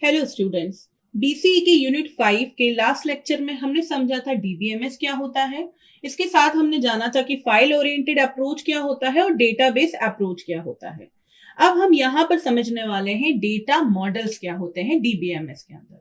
Hello students. BCE के unit 5 के last lecture में हमने समझा था डीबीएमएस क्या होता है। इसके साथ हमने जाना था कि फाइल ओरिएंटेड अप्रोच क्या होता है और डेटाबेस अप्रोच क्या होता है। अब हम यहाँ पर समझने वाले हैं डेटा मॉडल्स क्या होते हैं डीबीएमएस के अंदर।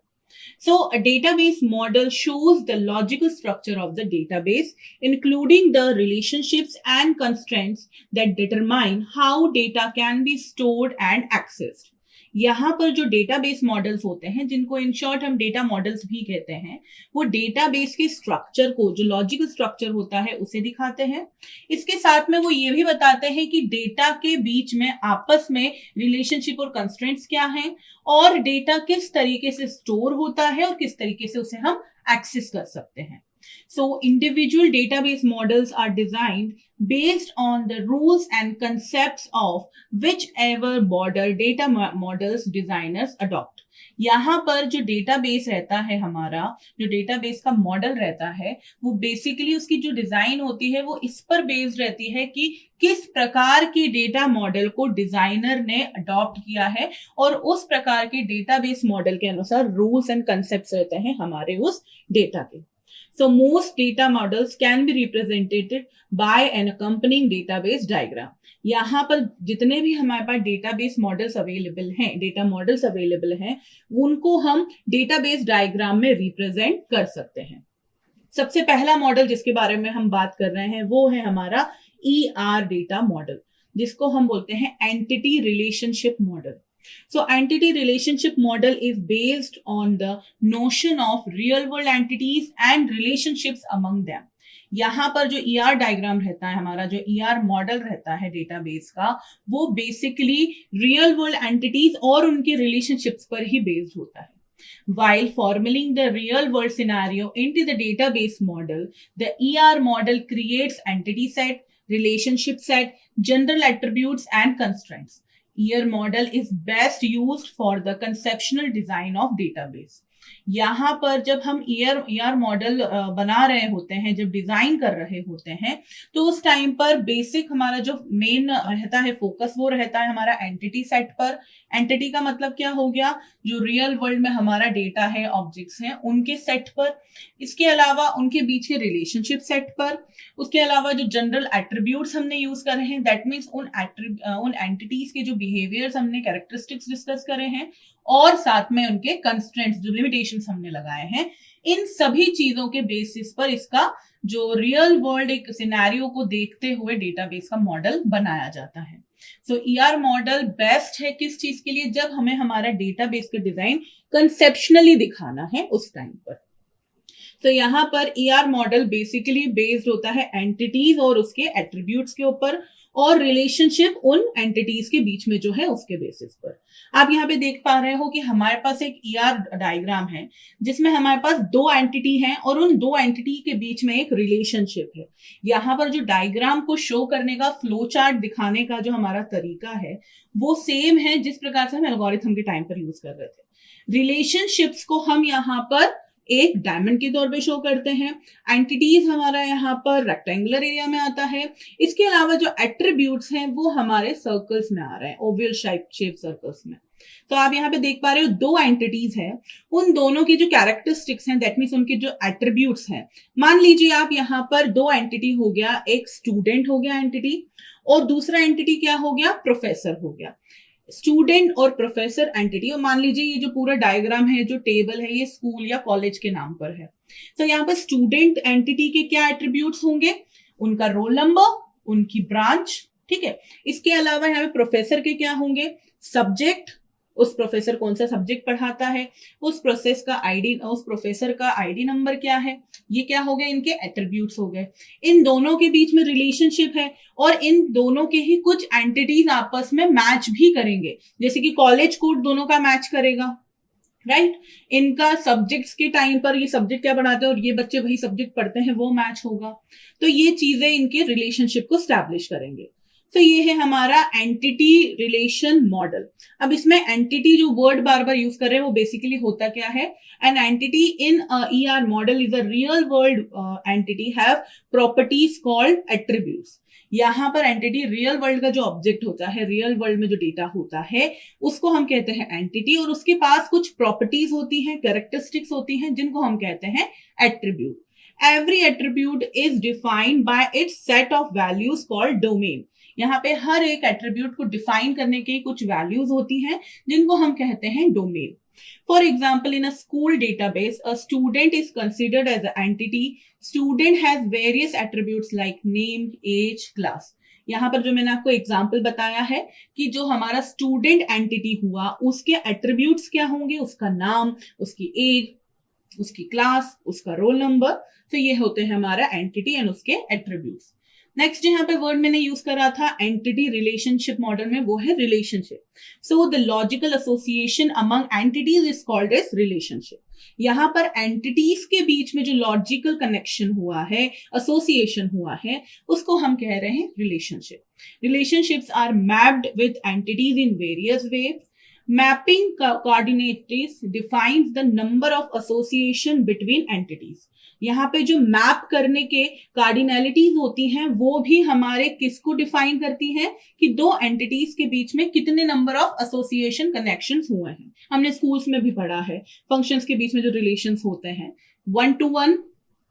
So, a database model shows the logical structure of the database, including the relationships and constraints that determine how data can be stored and accessed. यहाँ पर जो डेटाबेस मॉडल्स होते हैं, जिनको इन शॉर्ट हम डेटा मॉडल्स भी कहते हैं, वो डेटाबेस के स्ट्रक्चर को, जो लॉजिकल स्ट्रक्चर होता है, उसे दिखाते हैं। इसके साथ में वो ये भी बताते हैं कि डेटा के बीच में आपस में रिलेशनशिप और कंस्ट्रेंट्स क्या हैं, और डेटा किस तरीके से स्टोर होता है और किस तरीके से उसे हम एक्सेस कर सकते हैं। So individual database models are designed based on the rules and concepts of whichever border data models designers adopt. यहाँ पर जो डेटाबेस रहता है, हमारा जो डेटाबेस का मॉडल रहता है, वो बेसिकली उसकी जो डिजाइन होती है वो इस पर बेस्ड रहती है कि किस प्रकार के डेटा मॉडल को डिजाइनर ने अडॉप्ट किया है, और उस प्रकार के डेटाबेस मॉडल के अनुसार रूल्स एंड कंसेप्ट्स रहते हैं हमारे उस डेटा के। So most data models can be represented by an accompanying database diagram. यहाँ पर जितने भी हमारे पास डेटाबेस मॉडल्स अवेलेबल हैं, डेटा मॉडल्स अवेलेबल हैं, उनको हम डेटाबेस डायग्राम में रिप्रेजेंट कर सकते हैं। सबसे पहला मॉडल जिसके बारे में हम बात कर रहे हैं वो है हमारा ER डेटा मॉडल, जिसको हम बोलते हैं entity relationship model. So entity relationship model is based on the notion of real world entities and relationships among them. यहाँ पर जो ER डायग्राम रहता है, हमारा जो ER मॉडल रहता है डेटाबेस का, वो बेसिकली रियल वर्ल्ड एंटिटीज और उनके रिलेशनशिप्स पर ही बेस्ड होता है। While formatting the real world scenario into the database model, the ER model creates entity set, relationship set, general attributes and constraints. ER model is best used for the conceptual design of database. यहाँ पर जब हम ER model बना रहे होते हैं, जब design कर रहे होते हैं, तो उस टाइम पर बेसिक हमारा जो मेन रहता है फोकस, वो रहता है हमारा एंटिटी सेट पर। एंटिटी का मतलब क्या हो गया? जो रियल वर्ल्ड में हमारा डेटा है, ऑब्जेक्ट्स हैं, उनके सेट पर। इसके अलावा उनके बीच के रिलेशनशिप सेट पर। उसके अलावा जो जनरल एट्रीब्यूट्स हमने यूज करे हैं, दैट मीन्स उन एंटिटीज के जो बिहेवियर्स हमने, कैरेक्टरिस्टिक्स डिस्कस करे हैं, और साथ में उनके कंस्ट्रेंट्स, जो लिमिटेशंस हमने लगाए हैं, इन सभी चीजों के बेसिस पर इसका जो रियल वर्ल्ड एक सिनेरियो को देखते हुए डेटाबेस का मॉडल बनाया जाता है। सो ER मॉडल बेस्ट है किस चीज के लिए? जब हमें हमारा डेटाबेस का डिजाइन कंसेप्शनली दिखाना है उस टाइम पर। तो यहाँ पर ER मॉडल बेसिकली बेस्ड होता है एंटिटीज और उसके एट्रीब्यूट्स के ऊपर, और रिलेशनशिप उन एंटिटीज के बीच में जो है उसके बेसिस पर। आप यहाँ पे देख पा रहे हो कि हमारे पास एक ER डायग्राम है जिसमें हमारे पास दो एंटिटी हैं और उन दो एंटिटी के बीच में एक रिलेशनशिप है। यहाँ पर जो डायग्राम को शो करने का, फ्लो चार्ट दिखाने का जो हमारा तरीका है, वो सेम है जिस प्रकार से हम एल्गोरिथम के टाइम पर यूज कर रहे थे। रिलेशनशिप्स को हम यहाँ पर एक डायमंड के तौर पे शो करते हैं। एंटिटीज हमारा यहाँ पर रेक्टेंगुलर एरिया में आता है। इसके अलावा जो एट्रीब्यूट्स हैं वो हमारे सर्कल्स में आ रहे हैं, ओवल शेप सर्कल्स में। तो आप यहाँ पे देख पा रहे हो दो एंटिटीज हैं, उन दोनों की जो कैरेक्टरिस्टिक्स हैं, दैट मीन्स उनके जो एट्रीब्यूट्स हैं। मान लीजिए आप यहाँ पर दो एंटिटी हो गया, एक स्टूडेंट हो गया एंटिटी, और दूसरा एंटिटी क्या हो गया? प्रोफेसर हो गया। स्टूडेंट और प्रोफेसर एंटिटी, और मान लीजिए ये जो पूरा डायग्राम है, जो टेबल है, ये स्कूल या कॉलेज के नाम पर है। तो यहाँ पर स्टूडेंट एंटिटी के क्या एट्रीब्यूट्स होंगे? उनका रोल नंबर, उनकी ब्रांच, ठीक है। इसके अलावा यहाँ पे प्रोफेसर के क्या होंगे? सब्जेक्ट, उस प्रोफेसर कौन सा सब्जेक्ट पढ़ाता है, उस प्रोफेसर का आईडी नंबर क्या है। ये क्या हो गए? इनके एट्रीब्यूट्स हो गए। इन दोनों के बीच में रिलेशनशिप है, और इन दोनों के ही कुछ एंटिटीज आपस में मैच भी करेंगे, जैसे कि कॉलेज कोड दोनों का मैच करेगा, राइट। इनका सब्जेक्ट्स के टाइम पर ये सब्जेक्ट क्या पढ़ाते हैं और ये बच्चे वही सब्जेक्ट पढ़ते हैं, वो मैच होगा। तो ये चीजें इनके रिलेशनशिप को स्टैब्लिश करेंगे। तो ये है हमारा एंटिटी रिलेशन मॉडल। अब इसमें एंटिटी जो वर्ड बार बार यूज कर रहे हैं वो बेसिकली होता क्या है? An entity in ER model is a real world entity have properties called attributes. यहाँ पर एंटिटी रियल वर्ल्ड का जो ऑब्जेक्ट होता है, रियल वर्ल्ड में जो डेटा होता है, उसको हम कहते हैं एंटिटी, और उसके पास कुछ प्रॉपर्टीज होती हैं, कैरेक्टरिस्टिक्स होती हैं, जिनको हम कहते हैं attribute. Every attribute is defined by it's set of values called domain. यहाँ पे हर एक एट्रीब्यूट को डिफाइन करने की कुछ वैल्यूज होती हैं, जिनको हम कहते हैं domain. For example, in a school database, a student is considered as an entity. Student has various attributes like name, age, class. यहाँ पर जो मैंने आपको एग्जाम्पल बताया है कि जो हमारा स्टूडेंट एंटिटी हुआ, उसके एट्रीब्यूट्स क्या होंगे, उसका नाम, उसकी एज, उसकी क्लास, उसका रोल नंबर. तो ये होते हैं हमारा एंटिटी एंड उसके एट्रीब्यूट्स. नेक्स्ट यहाँ पे वर्ड मैंने यूज करा था एंटिटी रिलेशनशिप मॉडल में, वो है relationship. So the logical association among entities is called as relationship. यहाँ पर एंटिटीज के बीच में जो लॉजिकल कनेक्शन हुआ है, एसोसिएशन हुआ है, उसको हम कह रहे हैं relationship. Relationships are mapped with entities in various ways. Mapping coordinates defines the number of association between entities. यहाँ पे जो मैप करने के कार्डिनैलिटीज होती हैं, वो भी हमारे किसको डिफाइन करती हैं कि दो एंटिटीज के बीच में कितने नंबर ऑफ एसोसिएशन कनेक्शंस हुए हैं. हमने स्कूल्स में भी पढ़ा है फंक्शंस के बीच में जो रिलेशंस होते हैं, 1 to 1,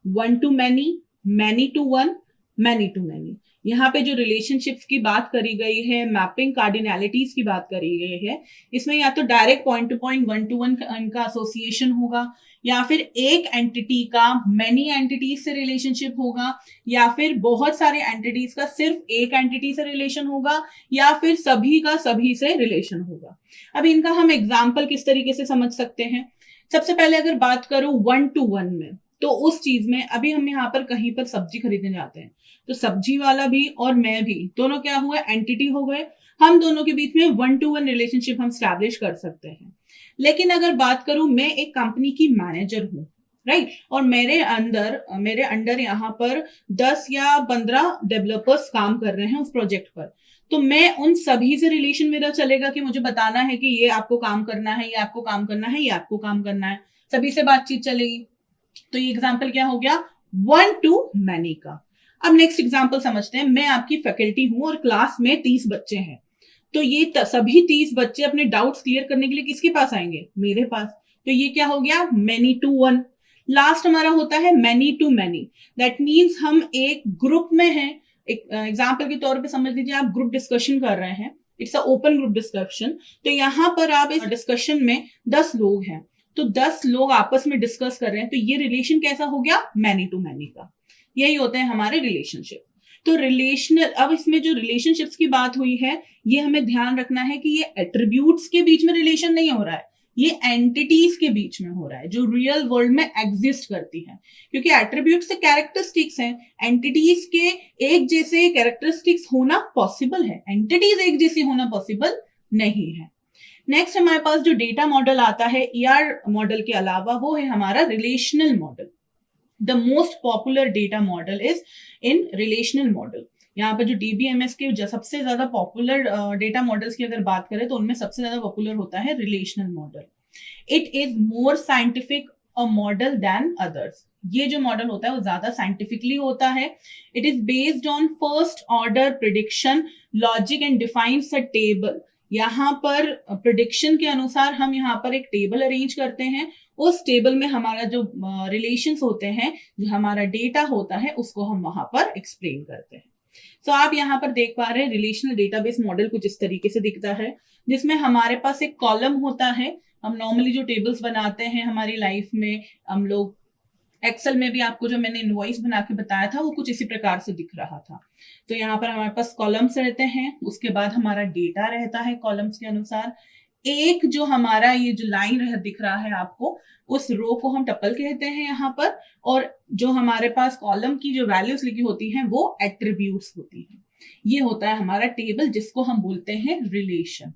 1 to many to 1, many to many. यहाँ पे जो रिलेशनशिप्स की बात करी गई है, मैपिंग कार्डिनैलिटीज की बात करी गई है, इसमें या तो direct point two point 1 to 1 इनका एसोसिएशन होगा, या फिर एक एंटिटी का मेनी एंटिटीज से रिलेशनशिप होगा, या फिर बहुत सारे एंटिटीज का सिर्फ एक एंटिटी से रिलेशन होगा, या फिर सभी का सभी से रिलेशन होगा. अब इनका हम एग्जाम्पल किस तरीके से समझ सकते हैं. सबसे पहले अगर बात करूं 1 to 1 में, तो उस चीज में अभी हम यहाँ पर कहीं पर सब्जी खरीदने जाते हैं, तो सब्जी वाला भी और मैं भी, दोनों क्या हुए, एंटिटी हो गए. हम दोनों के बीच में 1 to 1 रिलेशनशिप हम स्टैब्लिश कर सकते हैं. लेकिन अगर बात करूं, मैं एक कंपनी की मैनेजर हूं, राइट, और मेरे अंडर यहाँ पर 10 या 15 डेवलपर्स काम कर रहे हैं उस प्रोजेक्ट पर, तो मैं उन सभी से रिलेशन मेरा चलेगा कि मुझे बताना है कि ये आपको काम करना है, ये आपको काम करना है, ये आपको काम करना है, सभी से बातचीत चलेगी. तो ये एग्जाम्पल क्या हो गया, 1 to many का. अब नेक्स्ट एग्जाम्पल समझते हैं. मैं आपकी फैकल्टी हूं और क्लास में 30 बच्चे हैं, तो ये सभी 30 बच्चे अपने डाउट्स क्लियर करने के लिए किसके पास आएंगे, मेरे पास. तो ये क्या हो गया, many to 1. लास्ट हमारा होता है many to many. That means हम एक ग्रुप में हैं. एक एग्जाम्पल के तौर पे समझ लीजिए, आप ग्रुप डिस्कशन कर रहे हैं, it's a open group discussion. तो यहाँ पर आप इस डिस्कशन में 10 लोग हैं, तो 10 लोग आपस में डिस्कस कर रहे हैं, तो ये रिलेशन कैसा हो गया, मैनी टू मैनी का. यही होते हैं हमारे रिलेशनशिप. तो रिलेशनल, अब इसमें जो रिलेशनशिप्स की बात हुई है, ये हमें ध्यान रखना है कि ये एट्रीब्यूट्स के बीच में रिलेशन नहीं हो रहा है, ये एंटिटीज के बीच में हो रहा है जो रियल वर्ल्ड में एग्जिस्ट करती है. क्योंकि एट्रीब्यूट्स से कैरेक्टरिस्टिक्स हैं, एंटिटीज के एक जैसे कैरेक्टरिस्टिक्स होना पॉसिबल है, एंटिटीज एक जैसी होना पॉसिबल नहीं है. नेक्स्ट हमारे पास जो डेटा मॉडल आता है ईआर मॉडल के अलावा, वो है हमारा relational model. The most popular data model is in relational model. यहाँ पर जो डीबीएमएस के सबसे ज्यादा पॉपुलर डेटा मॉडल्स की अगर बात करें, तो उनमें सबसे ज्यादा पॉपुलर होता है relational model. It is more scientific a model than others. ये जो मॉडल होता है वो ज्यादा साइंटिफिकली होता है. It is based on first order prediction logic and defines a table. यहाँ पर प्रिडिक्शन के अनुसार हम यहाँ पर एक टेबल अरेंज करते हैं, उस टेबल में हमारा जो रिलेशंस होते हैं, जो हमारा डेटा होता है, उसको हम वहां पर एक्सप्लेन करते हैं. सो आप यहाँ पर देख पा रहे हैं रिलेशनल डेटाबेस मॉडल कुछ इस तरीके से दिखता है, जिसमें हमारे पास एक कॉलम होता है. हम नॉर्मली जो टेबल्स बनाते हैं हमारी लाइफ में, हम लोग एक्सेल में भी, आपको जो मैंने इनवॉइस बना के बताया था वो कुछ इसी प्रकार से दिख रहा था. तो यहाँ पर हमारे पास कॉलम्स रहते हैं, उसके बाद हमारा डेटा रहता है कॉलम्स के अनुसार. एक जो हमारा ये जो लाइन दिख रहा है आपको, उस रो को हम टपल कहते हैं यहाँ पर, और जो हमारे पास कॉलम की जो वैल्यूज लिखी होती हैं वो एट्रीब्यूट्स होती हैं. ये होता है हमारा टेबल, जिसको हम बोलते हैं रिलेशन.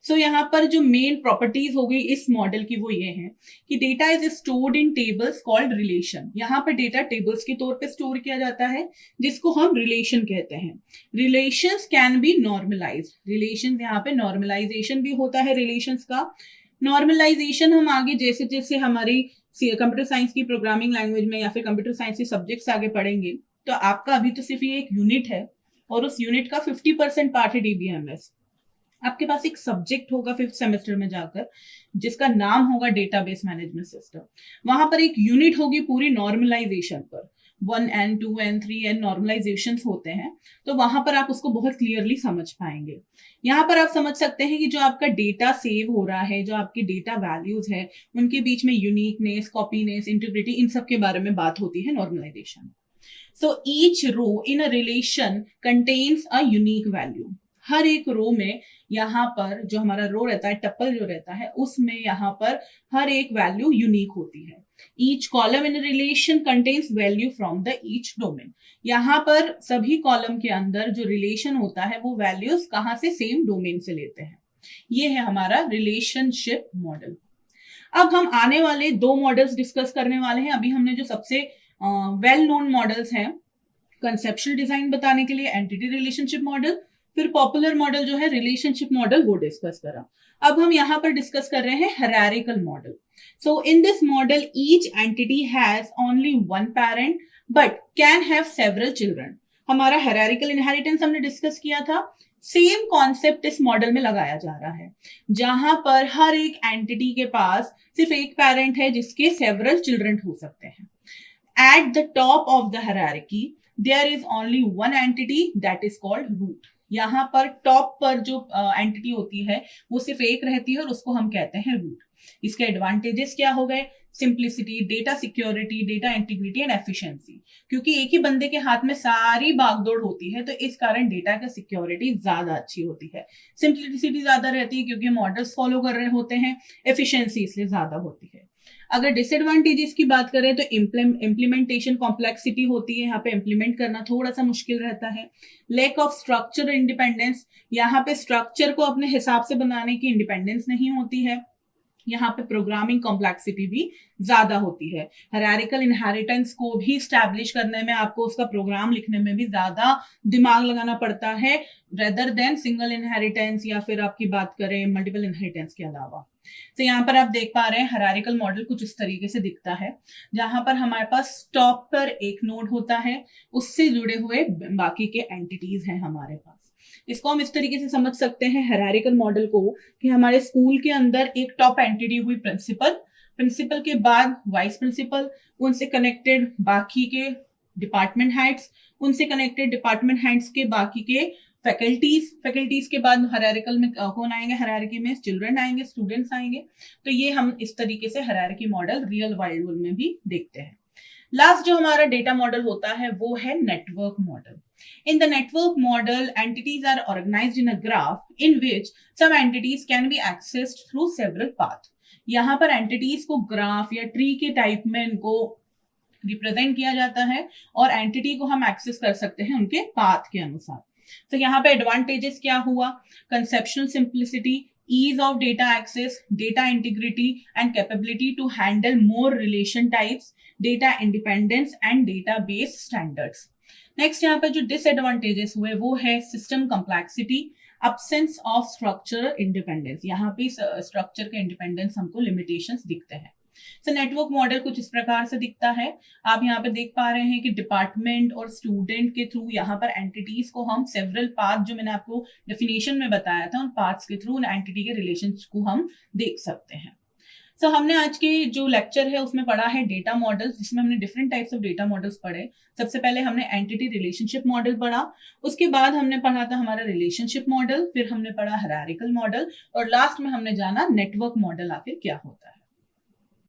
सो यहाँ पर जो मेन प्रॉपर्टीज हो गई इस मॉडल की, वो ये है कि data is stored in tables called relation. यहाँ पर डेटा टेबल्स के तौर पे स्टोर किया जाता है, जिसको हम रिलेशन कहते हैं. Relations can be normalized. Relation, यहाँ पे नॉर्मलाइजेशन भी होता है रिलेशंस का. नॉर्मलाइजेशन हम आगे जैसे जैसे हमारी कंप्यूटर साइंस की प्रोग्रामिंग लैंग्वेज में या फिर कंप्यूटर साइंस के सब्जेक्ट्स आगे पढ़ेंगे, तो आपका अभी तो सिर्फ ये एक यूनिट है, और उस यूनिट का 50% पार्ट है डीबीएमएस। आपके पास एक सब्जेक्ट होगा 5th सेमेस्टर में जाकर जिसका नाम होगा डेटाबेस मैनेजमेंट सिस्टम। वहां पर एक यूनिट होगी पूरी नॉर्मलाइजेशन पर, 1N 2N 3N नॉर्मलाइजेशन होते हैं, तो वहां पर आप उसको बहुत क्लियरली समझ पाएंगे। यहाँ पर आप समझ सकते हैं कि जो आपका डेटा सेव हो रहा है, जो आपके डेटा वैल्यूज है, उनके बीच में यूनिकनेस, कॉपीनेस, इंटीग्रिटी, इन सब के बारे में बात होती है normalisation. So each row in a relation contains a unique value. हर एक रो में यहाँ पर जो हमारा रो रहता है, टपल जो रहता है, उसमें यहाँ पर हर एक वैल्यू यूनिक होती है। Each column in relation contains value from the each domain. यहाँ पर सभी कॉलम के अंदर जो रिलेशन होता है वो वैल्यूज कहाँ से, सेम डोमेन से लेते हैं। ये है हमारा रिलेशनशिप मॉडल। अब हम आने वाले 2 मॉडल्स डिस्कस करने वाले हैं। अभी हमने जो सबसे वेल नोन मॉडल्स हैं कंसेप्चुअल डिजाइन बताने के लिए एंटिटी रिलेशनशिप मॉडल, फिर पॉपुलर मॉडल जो है रिलेशनशिप मॉडल, वो डिस्कस करा। अब हम यहाँ पर डिस्कस कर रहे हैं hierarchical model. So in this model each entity has only one parent but can have several children. हमारा हायरार्किकल इनहेरिटेंस हमने डिस्कस किया था, सेम कॉन्सेप्ट इस मॉडल में लगाया जा रहा है, जहां पर हर एक एंटिटी के पास सिर्फ एक पेरेंट है जिसके सेवरल चिल्ड्रन हो सकते हैं। At the top of the hierarchy, there is only one entity that is called root. यहाँ पर टॉप पर जो एंटिटी होती है वो सिर्फ एक रहती है और उसको हम कहते हैं रूट। इसके एडवांटेजेस क्या हो गए? Simplicity, data security, data integrity and efficiency. क्योंकि एक ही बंदे के हाथ में सारी भागदौड़ होती है तो इस कारण डेटा का सिक्योरिटी ज्यादा अच्छी होती है। सिंप्लिसिटी ज्यादा रहती है क्योंकि मॉडल्स फॉलो कर रहे होते हैं, एफिशिएंसी इसलिए ज्यादा होती है। अगर डिसएडवांटेजेस की बात करें तो इम्प्लीमेंटेशन कॉम्प्लेक्सिटी होती है, यहाँ पे इम्प्लीमेंट करना थोड़ा सा मुश्किल रहता है। लैक ऑफ स्ट्रक्चर इंडिपेंडेंस, यहाँ पे स्ट्रक्चर को अपने हिसाब से बनाने की इंडिपेंडेंस नहीं होती है। यहाँ पे प्रोग्रामिंग कॉम्प्लेक्सिटी भी ज्यादा होती है। हायरार्किकल इनहेरिटेंस को भी स्टैब्लिश करने में आपको उसका प्रोग्राम लिखने में भी ज्यादा दिमाग लगाना पड़ता है रेदर देन सिंगल इनहेरिटेंस या फिर आपकी बात करें मल्टीपल इनहेरिटेंस के अलावा। तो यहाँ पर आप देख पा रहे हैं हायरार्किकल मॉडल कुछ इस तरीके से दिखता है, जहां पर हमारे पास टॉप पर एक नोड होता है, उससे जुड़े हुए बाकी के एंटिटीज हैं हमारे पास। इसको हम इस तरीके से समझ सकते हैं हायरार्किकल मॉडल को कि हमारे स्कूल के अंदर एक टॉप एंटिटी हुई प्रिंसिपल, प्रिंसिपल के बाद वाइस प्रिंसिपल, उनसे कनेक्टेड बाकी के डिपार्टमेंट हेड्स, उनसे कनेक्टेड डिपार्टमेंट हेड्स के बाकी के फैकल्टीज, फैकल्टीज के बाद हायरार्किकल में कौन आएंगे, हायरार्की में चिल्ड्रन आएंगे, स्टूडेंट्स आएंगे। तो ये हम इस तरीके से हायरार्की मॉडल रियल वर्ल्ड में भी देखते हैं। लास्ट जो हमारा डेटा मॉडल होता है वो है network model. In the network model, entities are organized in a graph in which some entities can be accessed through several paths. यहाँ पर एंटिटीज को ग्राफ या ट्री के टाइप में इनको रिप्रेजेंट किया जाता है और एंटिटी को हम एक्सेस कर सकते हैं उनके पाथ के अनुसार। तो यहाँ पे एडवांटेजेस क्या हुआ? Conceptional simplicity, ease of data access, data integrity and capability to handle more relation types, data independence and database standards. Next यहाँ पे जो डिसएडवांटेजेस हुए वो है system complexity, absence of structure independence. यहाँ पे स्ट्रक्चर के इंडिपेंडेंस हमको लिमिटेशंस दिखते हैं। तो नेटवर्क मॉडल कुछ इस प्रकार से दिखता है। आप यहाँ पे देख पा रहे हैं कि डिपार्टमेंट और स्टूडेंट के थ्रू यहाँ पर एंटिटीज को हम सेवरल पाथ, जो मैंने आपको डेफिनेशन में बताया था, उन पाथ्स के थ्रू उन एंटिटी के रिलेशन को हम देख सकते हैं। सो हमने आज के जो लेक्चर है उसमें पढ़ा है डेटा मॉडल्स, जिसमें हमने different types of data models पढ़े। सबसे पहले हमने एंटिटी रिलेशनशिप मॉडल पढ़ा, उसके बाद हमने पढ़ा था हमारा रिलेशनशिप मॉडल, फिर हमने पढ़ा हायरार्किकल मॉडल और लास्ट में हमने जाना नेटवर्क मॉडल आखिर क्या होता है।